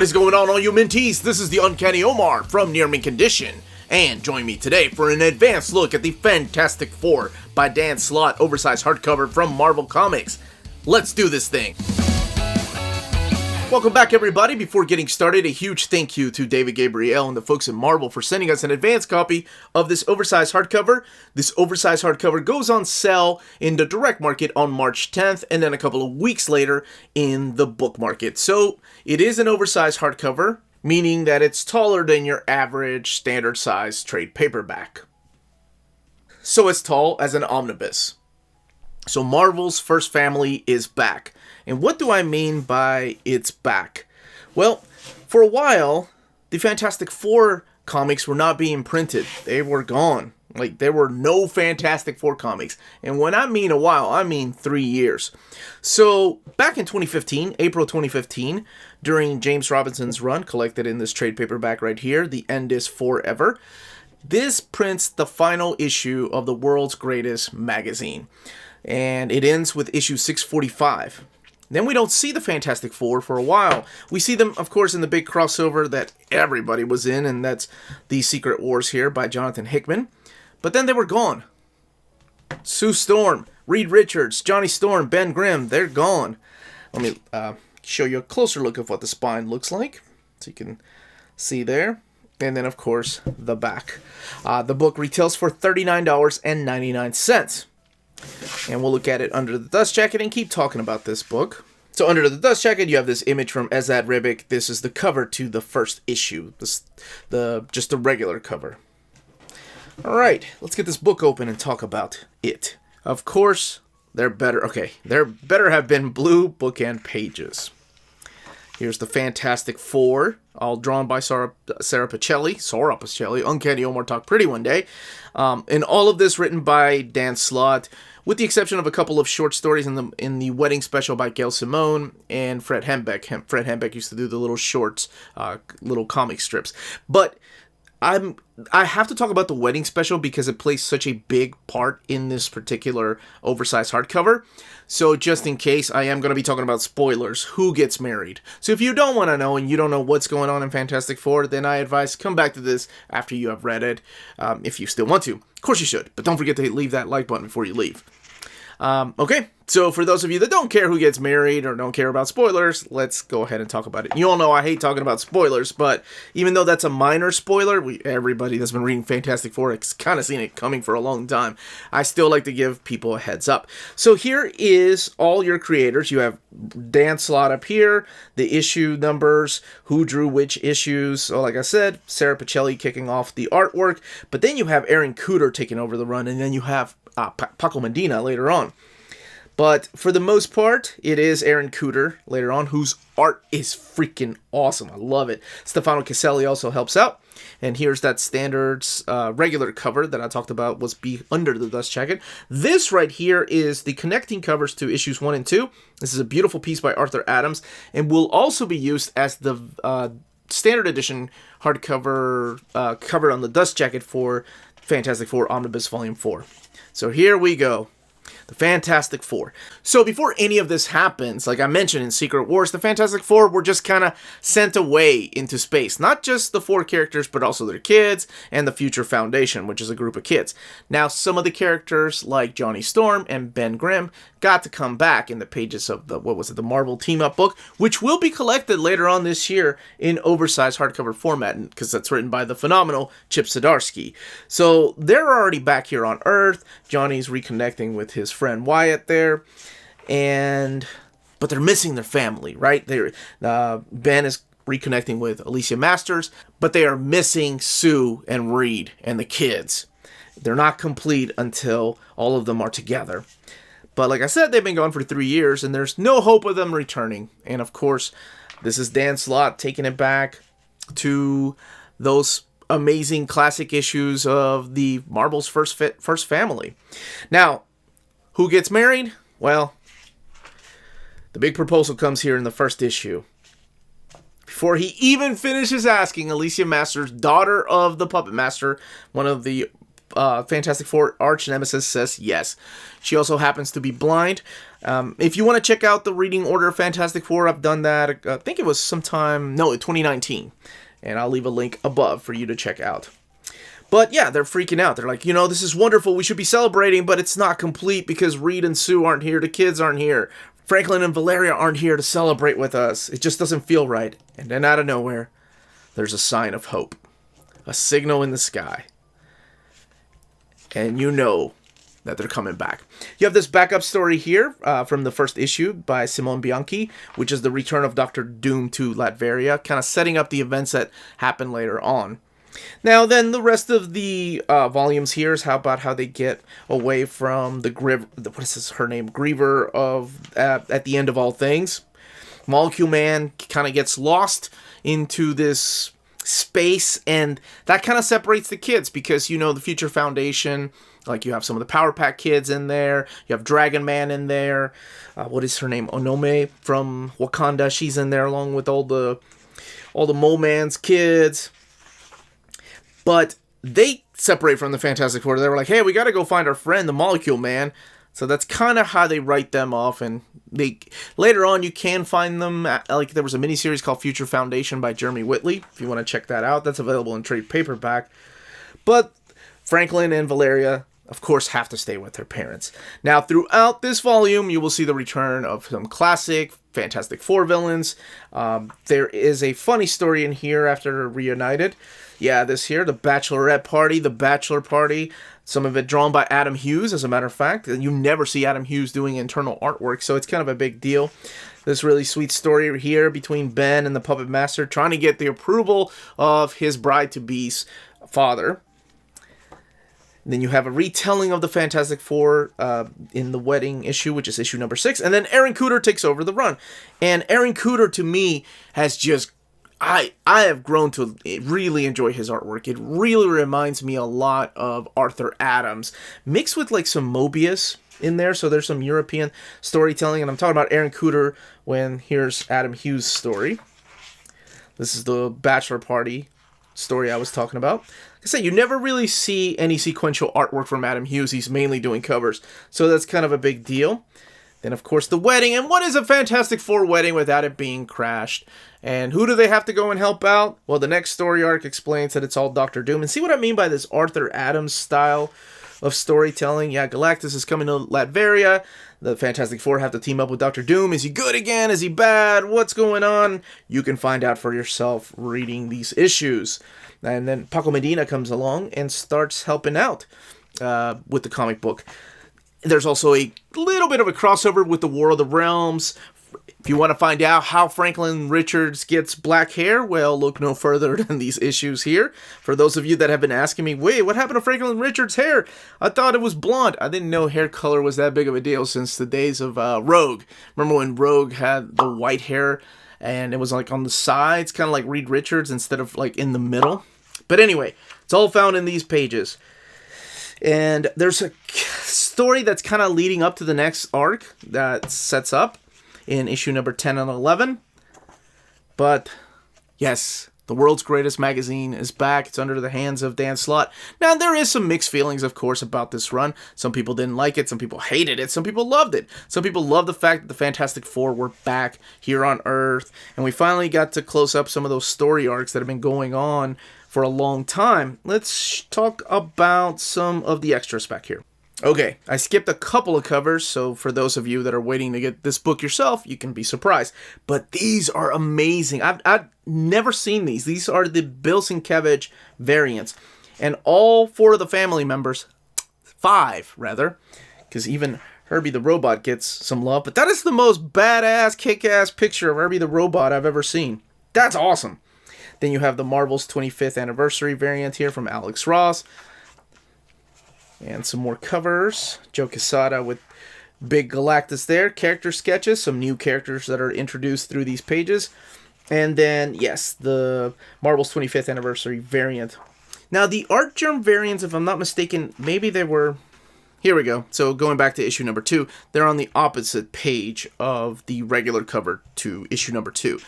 What is going on, all you Minties? This is the Uncanny Omar from Near Mint Condition, and join me today for an advanced look at the Fantastic Four by Dan Slott, oversized hardcover from Marvel Comics. Let's do this thing! Welcome back, everybody. Before getting started, a huge thank you to David Gabriel and the folks at Marvel for sending us an advanced copy of this oversized hardcover. This oversized hardcover goes on sale in the direct market on March 10th, and then a couple of weeks later in the book market. So it is an oversized hardcover, meaning that it's taller than your average standard size trade paperback. So it's tall as an omnibus. So Marvel's first family is back. And what do I mean by it's back? Well, for a while, the Fantastic Four comics were not being printed. They were gone. Like, there were no Fantastic Four comics. And when I mean a while, I mean 3 years. So, back in 2015, April 2015, during James Robinson's run, collected in this trade paperback right here, The End is Forever, this prints the final issue of the world's greatest magazine. And it ends with issue 645. Then we don't see the Fantastic Four for a while. We see them, of course, in the big crossover that everybody was in, and that's The Secret Wars here by Jonathan Hickman. But then they were gone. Sue Storm, Reed Richards, Johnny Storm, Ben Grimm, they're gone. Let me show you a closer look of what the spine looks like, so you can see there. And then, of course, the back. The book retails for $39.99. And we'll look at it under the dust jacket and keep talking about this book. So under the dust jacket, you have this image from Esad Ribic. This is the cover to the first issue, just the regular cover. All right, let's get this book open and talk about it. Of course, there better have been blue bookend pages. Here's the Fantastic Four, all drawn by Sora Pacelli. Uncanny Omar talked pretty one day. And all of this written by Dan Slott, with the exception of a couple of short stories in the wedding special by Gail Simone and Fred Hembeck. Fred Hembeck used to do the little shorts, little comic strips. But I have to talk about the wedding special because it plays such a big part in this particular oversized hardcover. So just in case, I am going to be talking about spoilers. Who gets married? So if you don't want to know and you don't know what's going on in Fantastic Four, then I advise come back to this after you have read it, if you still want to. Of course you should, but don't forget to leave that like button before you leave. Okay, so for those of you that don't care who gets married or don't care about spoilers, let's go ahead and talk about it. You all know I hate talking about spoilers, but even though that's a minor spoiler, everybody that's been reading Fantastic Four has kind of seen it coming for a long time. I still like to give people a heads up. So here is all your creators. You have Dan Slott up here, the issue numbers, who drew which issues. So like I said, Sara Pichelli kicking off the artwork, but then you have Aaron Kuder taking over the run, and then you have Paco Medina later on. But for the most part, it is Aaron Kuder later on, whose art is freaking awesome. I love it. Stefano Caselli also helps out. And here's that standard regular cover that I talked about was under the dust jacket. This right here is the connecting covers to issues 1 and 2. This is a beautiful piece by Arthur Adams and will also be used as the standard edition hardcover cover on the dust jacket for Fantastic Four Omnibus Volume 4. So here we go. The Fantastic Four. So before any of this happens, like I mentioned in Secret Wars, the Fantastic Four were just kind of sent away into space. Not just the 4 characters, but also their kids and the Future Foundation, which is a group of kids. Now, some of the characters, like Johnny Storm and Ben Grimm, got to come back in the pages of the Marvel Team-Up book, which will be collected later on this year in oversized hardcover format, because that's written by the phenomenal Chip Zdarsky. So they're already back here on Earth. Johnny's reconnecting with his friend Wyatt there, but they're missing their family, right? Ben is reconnecting with Alicia Masters, but they are missing Sue and Reed and the kids. They're not complete until all of them are together. But like I said, they've been gone for 3 years, and there's no hope of them returning. And of course, this is Dan Slott taking it back to those amazing classic issues of the Marvel's first family. Now, who gets married? Well, the big proposal comes here in the first issue. Before he even finishes asking, Alicia Masters, daughter of the Puppet Master, one of the Fantastic Four arch nemesis, says yes. She also happens to be blind. If you want to check out the reading order of Fantastic Four, I've done that. I think it was sometime, no, 2019. And I'll leave a link above for you to check out. But yeah, they're freaking out. They're like, this is wonderful. We should be celebrating, but it's not complete because Reed and Sue aren't here. The kids aren't here. Franklin and Valeria aren't here to celebrate with us. It just doesn't feel right. And then out of nowhere, there's a sign of hope. A signal in the sky. And you know that they're coming back. You have this backup story here from the first issue by Simone Bianchi, which is the return of Dr. Doom to Latveria, kind of setting up the events that happen later on. Now then, the rest of the volumes here is about how they get away from the Griever of at the end of all things. Molecule Man kind of gets lost into this space, and that kind of separates the kids because the Future Foundation, like you have some of the Power Pack kids in there, you have Dragon Man in there, what is her name, Onome from Wakanda, she's in there along with all the Mole Man's kids. But they separate from the Fantastic Four. They were like, hey, we got to go find our friend, the Molecule Man. So that's kind of how they write them off. And later on, you can find them. Like there was a miniseries called Future Foundation by Jeremy Whitley. If you want to check that out, that's available in trade paperback. But Franklin and Valeria, of course, have to stay with their parents. Now, throughout this volume, you will see the return of some classic Fantastic Four villains. There is a funny story in here after they're reunited. Yeah, this here, the Bachelorette Party, the Bachelor Party. Some of it drawn by Adam Hughes, as a matter of fact. And you never see Adam Hughes doing internal artwork, so it's kind of a big deal. This really sweet story here between Ben and the Puppet Master trying to get the approval of his bride-to-be's father. And then you have a retelling of the Fantastic Four in the wedding issue, which is issue number 6. And then Aaron Kuder takes over the run. And Aaron Kuder, to me, has just... I have grown to really enjoy his artwork. It really reminds me a lot of Arthur Adams, mixed with like some Mobius in there. So there's some European storytelling. And I'm talking about Aaron Kuder when here's Adam Hughes' story. This is the Bachelor Party story I was talking about. Like I said, you never really see any sequential artwork from Adam Hughes. He's mainly doing covers. So that's kind of a big deal. Then, of course, the wedding. And what is a Fantastic Four wedding without it being crashed? And who do they have to go and help out? Well, the next story arc explains that it's all Dr. Doom. And see what I mean by this Arthur Adams style of storytelling? Yeah, Galactus is coming to Latveria. The Fantastic Four have to team up with Dr. Doom. Is he good again? Is he bad? What's going on? You can find out for yourself reading these issues. And then Paco Medina comes along and starts helping out with the comic book. There's also a little bit of a crossover with the War of the Realms. If you want to find out how Franklin Richards gets black hair, well, look no further than these issues here. For those of you that have been asking me, wait, what happened to Franklin Richards' hair? I thought it was blonde. I didn't know hair color was that big of a deal since the days of Rogue. Remember when Rogue had the white hair and it was like on the sides, kind of like Reed Richards instead of like in the middle? But anyway, it's all found in these pages. And there's a story that's kind of leading up to the next arc that sets up in issue number 10 and 11. But, yes, the world's greatest magazine is back. It's under the hands of Dan Slott. Now, there is some mixed feelings, of course, about this run. Some people didn't like it. Some people hated it. Some people loved it. Some people loved the fact that the Fantastic Four were back here on Earth. And we finally got to close up some of those story arcs that have been going on for a long time. Let's talk about some of the extras back here. Okay, I skipped a couple of covers, so for those of you that are waiting to get this book yourself, you can be surprised. But these are amazing. I've never seen these. These are the Bill Sienkiewicz variants. And all 4 of the family members, 5 rather, because even Herbie the Robot gets some love. But that is the most badass, kick-ass picture of Herbie the Robot I've ever seen. That's awesome. Then you have the Marvel's 25th anniversary variant here from Alex Ross. And some more covers. Joe Quesada with Big Galactus there. Character sketches. Some new characters that are introduced through these pages. And then, yes, the Marvel's 25th anniversary variant. Now, the Art Germ variants, if I'm not mistaken, maybe they were... Here we go. So going back to issue number 2, they're on the opposite page of the regular cover to issue number 2.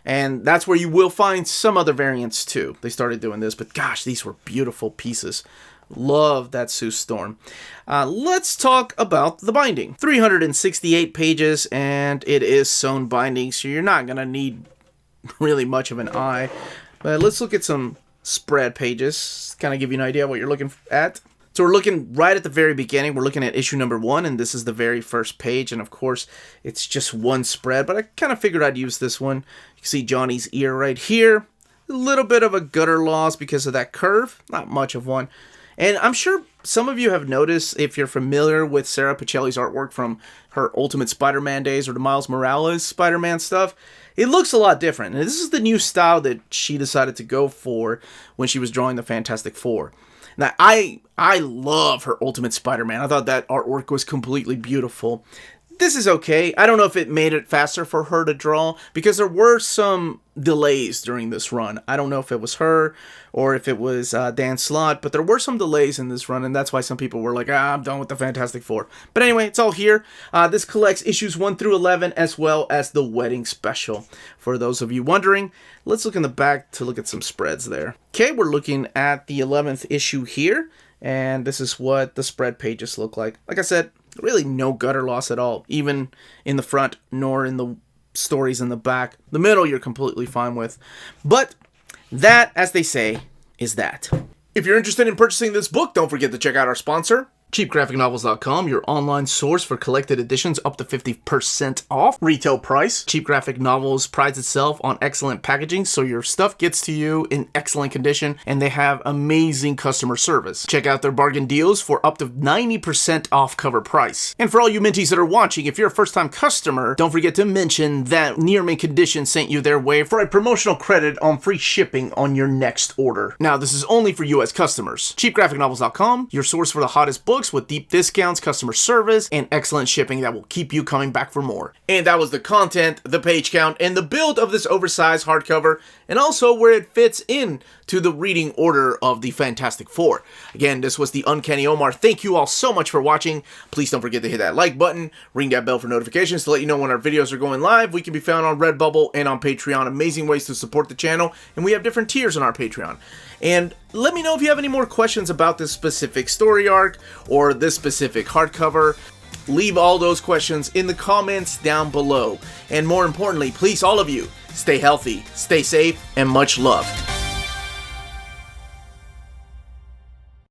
And that's where you will find some other variants too. They started doing this, but gosh, these were beautiful pieces. Love that Sue Storm. Let's talk about the binding. 368 pages, and it is sewn binding, so you're not going to need really much of an eye. But let's look at some spread pages, kind of give you an idea of what you're looking at. So we're looking right at the very beginning. We're looking at issue number 1, and this is the very first page. And of course, it's just one spread, but I kind of figured I'd use this one. You can see Johnny's ear right here. A little bit of a gutter loss because of that curve. Not much of one. And I'm sure some of you have noticed, if you're familiar with Sarah Pichelli's artwork from her Ultimate Spider-Man days or the Miles Morales Spider-Man stuff, it looks a lot different. And this is the new style that she decided to go for when she was drawing the Fantastic Four. Now, I love her Ultimate Spider-Man. I thought that artwork was completely beautiful. This is okay. I don't know if it made it faster for her to draw, because there were some delays during this run. I don't know if it was her or if it was Dan Slott, but there were some delays in this run, and that's why some people were like, I'm done with the Fantastic Four. But anyway, it's all here. This collects issues 1 through 11, as well as the wedding special. For those of you wondering, let's look in the back to look at some spreads there. Okay, we're looking at the 11th issue here, and this is what the spread pages look like. Like I said, really no gutter loss at all, even in the front nor in the stories in the back. The middle you're completely fine with. But that, as they say, is that. If you're interested in purchasing this book, don't forget to check out our sponsor, CheapGraphicNovels.com, your online source for collected editions up to 50% off retail price. Cheap Graphic Novels prides itself on excellent packaging, so your stuff gets to you in excellent condition, and they have amazing customer service. Check out their bargain deals for up to 90% off cover price. And for all you Minties that are watching, if you're a first-time customer, don't forget to mention that Near Mint Condition sent you their way for a promotional credit on free shipping on your next order. Now, this is only for U.S. customers. CheapGraphicNovels.com, your source for the hottest books with deep discounts, customer service, and excellent shipping that will keep you coming back for more. And that was the content, the page count, and the build of this oversized hardcover, and also where it fits in to the reading order of the Fantastic Four. Again, this was the Uncanny Omar. Thank you all so much for watching. Please don't forget to hit that like button, ring that bell for notifications to let you know when our videos are going live. We can be found on Redbubble and on Patreon. Amazing ways to support the channel, and we have different tiers on our Patreon. And let me know if you have any more questions about this specific story arc or this specific hardcover. Leave all those questions in the comments down below. And more importantly, please, all of you, stay healthy, stay safe, and much love.